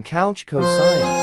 Couch Co-Science.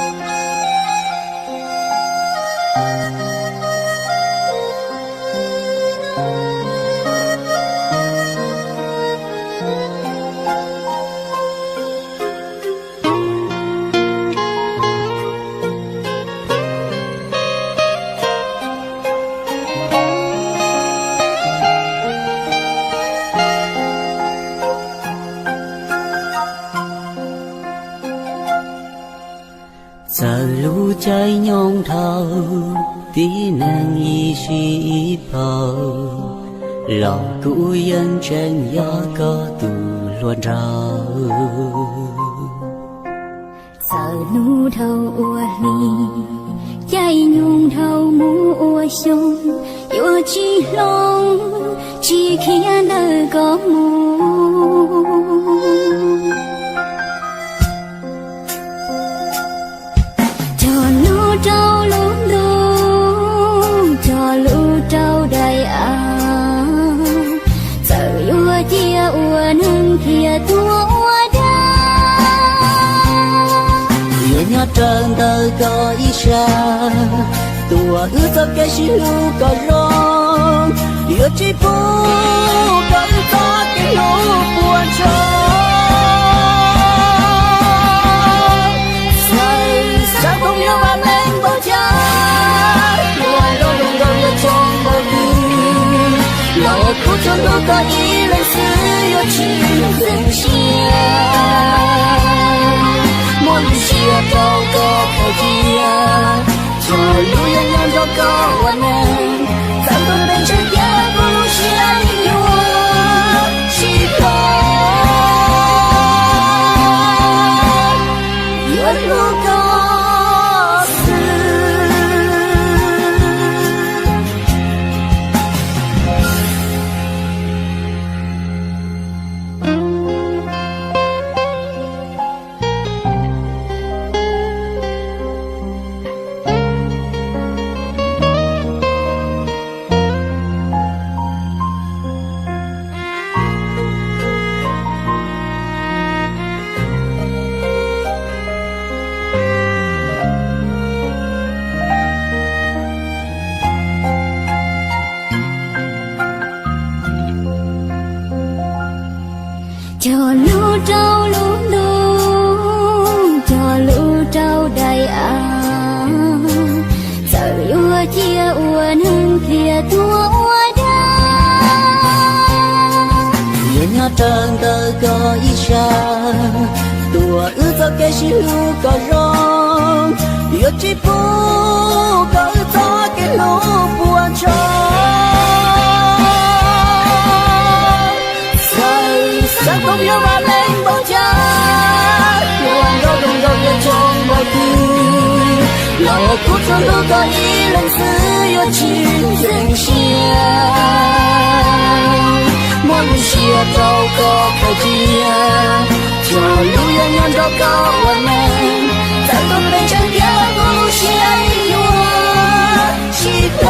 走路在涌头的能一虚跑，老古人真要个独乱着。走路头我里，在涌头母我胸，有几龙，几天的个母。走路路，走路走来啊，走我爹我能贴多的。月亮真的高一山，多走个是路个容，有几步个走个路不完成。苦中路过一人死有情人香，莫离西找个可见，这路远远找个我们，咱们变成第二个路线你我西头，远路高。走路走路路，走路走来啊，走我爹我能贴多的。月亮真的高一山，多走个是路个容，有几步个走个路不完成。山东有把雷暴家，万道东道也从不听。老苦中路过一人死有情人香，莫离西找个可见，这路远远找个我们，咱们变成第二个路线你我西头。